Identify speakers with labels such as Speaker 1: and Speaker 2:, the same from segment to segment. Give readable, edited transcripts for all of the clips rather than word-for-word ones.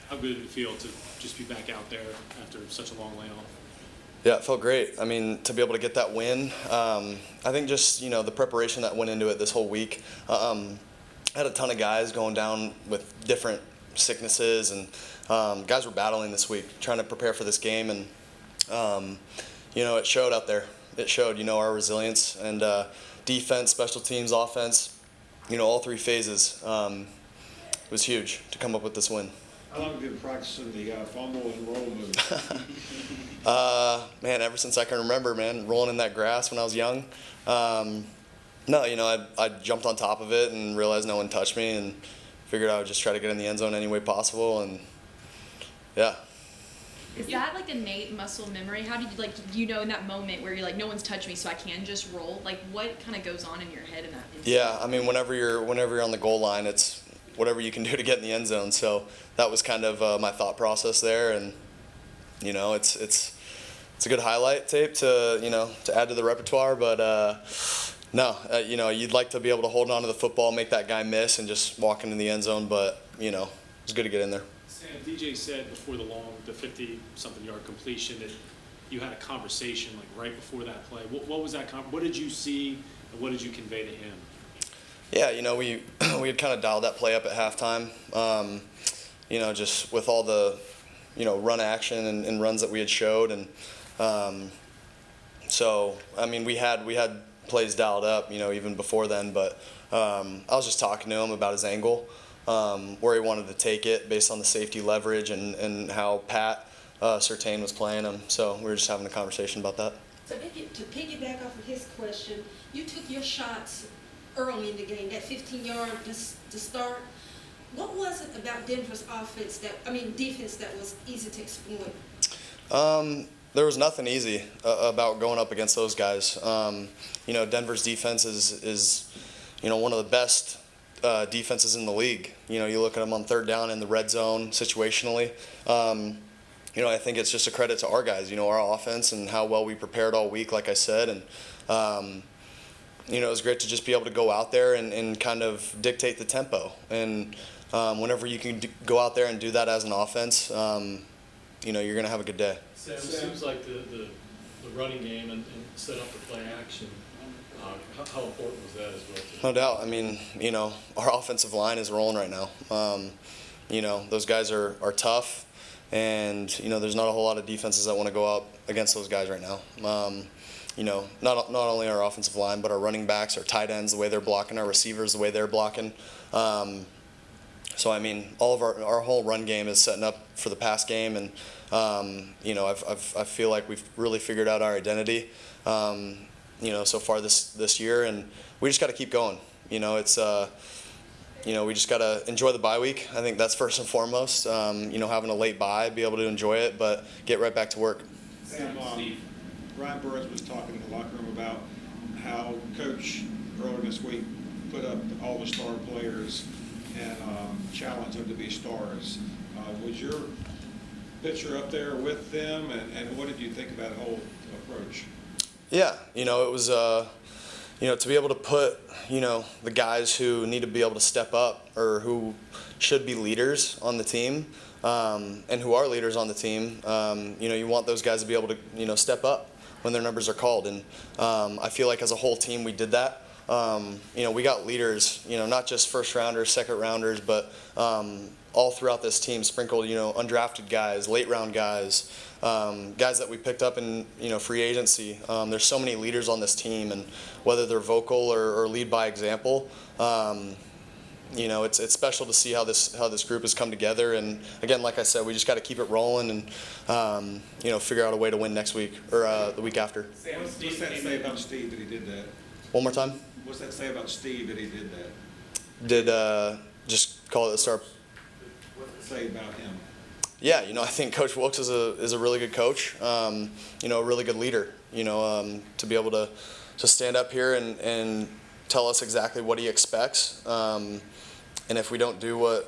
Speaker 1: How good did it feel to just be back out there after such a long layoff?
Speaker 2: Yeah, it felt great. I mean, to be able to get that win, I think just, the preparation that went into it this whole week. I had a ton of guys going down with different sicknesses, and guys were battling this week, trying to prepare for this game, and, it showed out there. It showed, our resilience and defense, special teams, offense, all three phases. It was huge to come up with this win.
Speaker 3: How long have you been practicing the fumble and roll move?
Speaker 2: Man, ever since I can remember, man, rolling in that grass when I was young. No, I jumped on top of it and realized no one touched me, and figured I would just try to get in the end zone any way possible, and yeah.
Speaker 4: Is that like innate muscle memory? How did you, in that moment where you're like, no one's touched me, so I can just roll? Like, what kind of goes on in your head in that instant?
Speaker 2: Yeah, I mean, whenever you're on the goal line, it's whatever you can do to get in the end zone. So that was kind of my thought process there, and it's a good highlight tape to add to the repertoire. But no, you'd like to be able to hold on to the football, make that guy miss, and just walk into the end zone. But it was good to get in there.
Speaker 1: Sam, DJ said before the 50-something yard completion that you had a conversation like right before that play. What was that? What did you see, and what did you convey to him?
Speaker 2: Yeah, we had kind of dialed that play up at halftime. Just with all the run action and runs that we had showed, and so I mean we had plays dialed up, even before then. But I was just talking to him about his angle, where he wanted to take it based on the safety leverage and how Pat Surtain was playing him. So we were just having a conversation about that.
Speaker 5: So to piggyback off of his question, you took your shots early in the game, that 15-yard to start. What was it about Denver's defense that was easy to exploit?
Speaker 2: There was nothing easy about going up against those guys. Denver's defense is one of the best defenses in the league. You look at them on third down in the red zone situationally. I think it's just a credit to our guys, our offense and how well we prepared all week, like I said. And, it was great to just be able to go out there and kind of dictate the tempo. And whenever you can go out there and do that as an offense, you're going to have a good day.
Speaker 6: Sam, it seems like the running game and set up the play action, how important was that as well?
Speaker 2: No doubt. I mean, our offensive line is rolling right now. Those guys are tough, and, there's not a whole lot of defenses that want to go up against those guys right now. Not only our offensive line, but our running backs, our tight ends, the way they're blocking, our receivers, the way they're blocking. So, I mean, all of our whole run game is setting up for the pass game, and, I feel like we've really figured out our identity, so far this year, and we just got to keep going. We just got to enjoy the bye week. I think that's first and foremost. Having a late bye, be able to enjoy it, but get right back to work.
Speaker 3: Sam, Ryan Burroughs was talking in the locker room about how Coach earlier this week put up all the star players and challenged them to be stars. Was your picture up there with them, and what did you think about the whole approach?
Speaker 2: Yeah, it was, to be able to put, the guys who need to be able to step up or who should be leaders on the team, and who are leaders on the team, you want those guys to be able to, step up when their numbers are called. And I feel like as a whole team we did that. We got leaders, not just first rounders, second rounders, but all throughout this team sprinkled, undrafted guys, late round guys, guys that we picked up in, free agency. There's so many leaders on this team, and whether they're vocal or lead by example, it's special to see how this group has come together. And again, like I said, we just got to keep it rolling and figure out a way to win next week or the week after.
Speaker 3: Sam, what's that say about Steve that he did that?
Speaker 2: One more time.
Speaker 3: What's that say about Steve that he did that?
Speaker 2: Did just call it the start.
Speaker 3: What does it say about him?
Speaker 2: Yeah, I think Coach Wilkes is a really good coach. A really good leader. To be able to stand up here and tell us exactly what he expects. And if we don't do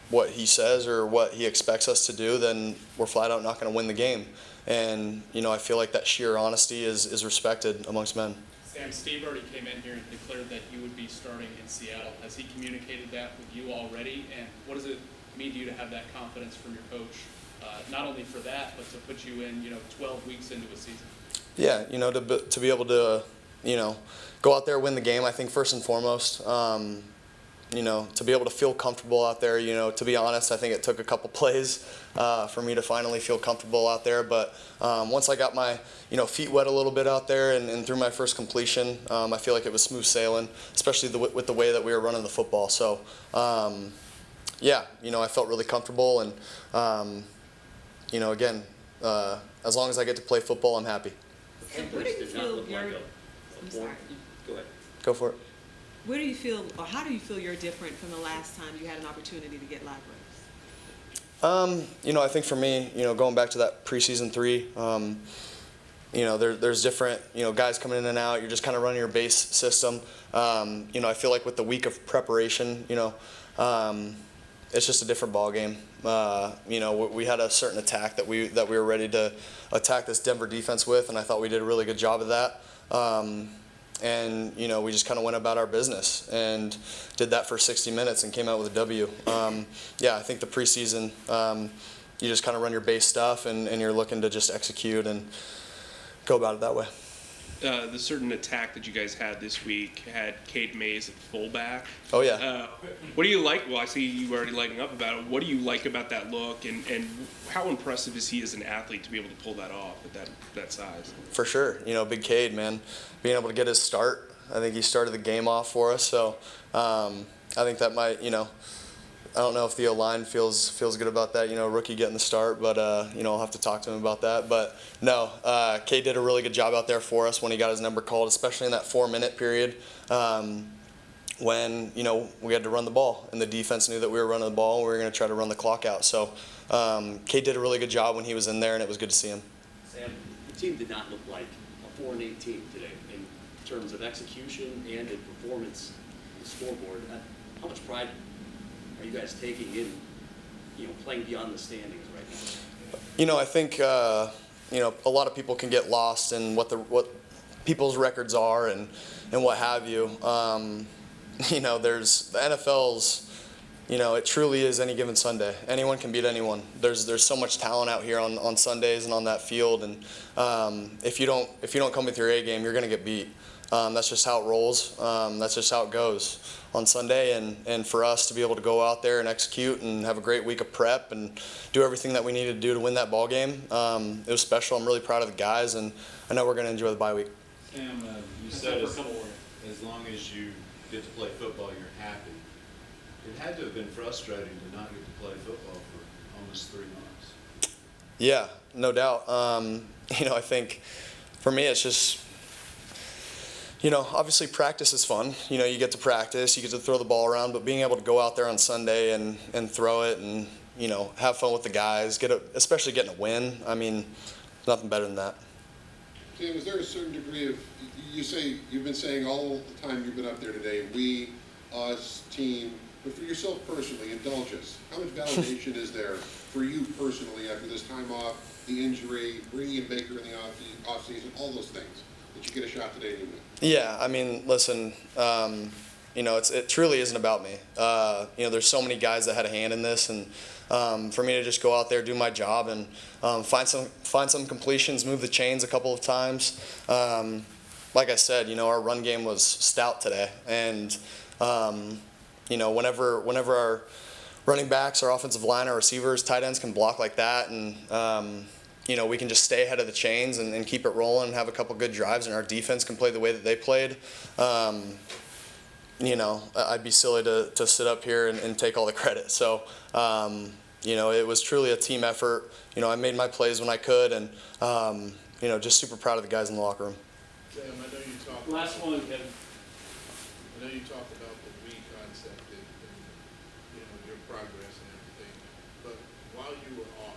Speaker 2: what he says or what he expects us to do, then we're flat out not going to win the game. And I feel like that sheer honesty is respected amongst men.
Speaker 7: Sam, Steve already came in here and declared that you would be starting in Seattle. Has he communicated that with you already? And what does it mean to you to have that confidence from your coach, not only for that, but to put you in, 12 weeks into a season?
Speaker 2: Yeah, to be able to, go out there, win the game. I think first and foremost, to be able to feel comfortable out there. To be honest, I think it took a couple plays for me to finally feel comfortable out there. But once I got my, feet wet a little bit out there and through my first completion, I feel like it was smooth sailing, especially with the way that we were running the football. So, yeah, I felt really comfortable. And, again, as long as I get to play football, I'm happy.
Speaker 8: Where do you feel your? I'm sorry.
Speaker 9: Go ahead.
Speaker 2: Go for it.
Speaker 8: Where do you feel, or how do you feel you're different from the last time you had an opportunity to get live reps?
Speaker 2: I think for me, going back to that preseason 3, there's different, guys coming in and out. You're just kind of running your base system. I feel like with the week of preparation, it's just a different ball game. We had a certain attack that we were ready to attack this Denver defense with, and I thought we did a really good job of that. And we just kind of went about our business and did that for 60 minutes and came out with a W. I think the preseason, you just kind of run your base stuff and you're looking to just execute and go about it that way.
Speaker 10: The certain attack that you guys had this week had Cade Mays at fullback.
Speaker 2: Oh, yeah.
Speaker 10: What do you like? Well, I see you already lighting up about it. What do you like about that look, and how impressive is he as an athlete to be able to pull that off at that size?
Speaker 2: For sure. Big Cade, man. Being able to get his start. I think he started the game off for us. So I think that might, I don't know if the O-line feels good about that, rookie getting the start, but, I'll have to talk to him about that. But, no, Cade did a really good job out there for us when he got his number called, especially in that 4-minute period when, we had to run the ball, and the defense knew that we were running the ball, and we were going to try to run the clock out. So Cade did a really good job when he was in there, and it was good to see him.
Speaker 9: Sam, the team did not look like a 4-8 team today in terms of execution and in performance on the scoreboard. How much pride are you guys taking in, playing beyond the standings right now?
Speaker 2: I think, a lot of people can get lost in what people's records are and what have you. There's the NFL's, it truly is any given Sunday. Anyone can beat anyone. There's so much talent out here on Sundays and on that field, and if you don't come with your A game, you're going to get beat. That's just how it rolls. That's just how it goes on Sunday. And for us to be able to go out there and execute and have a great week of prep and do everything that we needed to do to win that ball game, it was special. I'm really proud of the guys, and I know we're going to enjoy the bye week.
Speaker 11: Sam, you said as long as you get to play football, you're happy. It had to have been frustrating to not get to play football for almost 3 months.
Speaker 2: Yeah, no doubt. I think for me it's just, obviously practice is fun. You get to practice, you get to throw the ball around, but being able to go out there on Sunday and throw it and, have fun with the guys, especially getting a win, I mean, nothing better than that.
Speaker 12: Sam, is there a certain degree of, you've been saying all the time you've been up there today, we, us, team, but for yourself personally, indulge us. How much validation is there for you personally after this time off, the injury, bringing in Baker in the off-season, all those things, that you get a shot today anyway?
Speaker 2: Yeah, I mean, listen, it truly isn't about me. There's so many guys that had a hand in this, and for me to just go out there, do my job, and find some completions, move the chains a couple of times. Like I said, our run game was stout today, and whenever our running backs, our offensive line, our receivers, tight ends can block like that, and we can just stay ahead of the chains and keep it rolling and have a couple good drives, and our defense can play the way that they played. I'd be silly to sit up here and take all the credit. So, it was truly a team effort. I made my plays when I could, and, just super proud of the guys in the locker room.
Speaker 13: Sam, I know you talked.
Speaker 1: Last one, Kevin.
Speaker 13: I know you talked about the we concept and your progress and everything, but while you were off,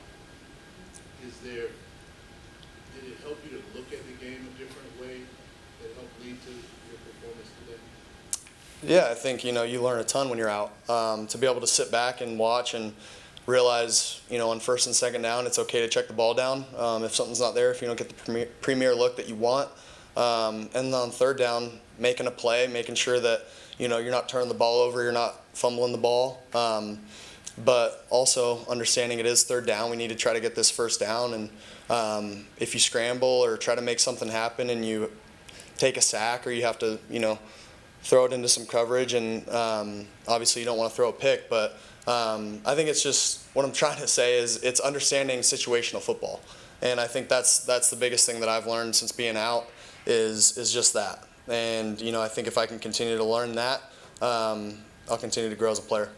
Speaker 13: did it help you to look at the game a different way that helped lead to your performance today?
Speaker 2: Yeah, I think, you learn a ton when you're out. To be able to sit back and watch and realize, on first and second down, it's okay to check the ball down if something's not there, if you don't get the premier look that you want. And then on third down, making a play, making sure that, you're not turning the ball over, you're not fumbling the ball. but also understanding it is third down. We need to try to get this first down, and if you scramble or try to make something happen and you take a sack or you have to, throw it into some coverage, and obviously you don't want to throw a pick, but I think it's just what I'm trying to say is it's understanding situational football, and I think that's the biggest thing that I've learned since being out is just that. And I think if I can continue to learn that, I'll continue to grow as a player.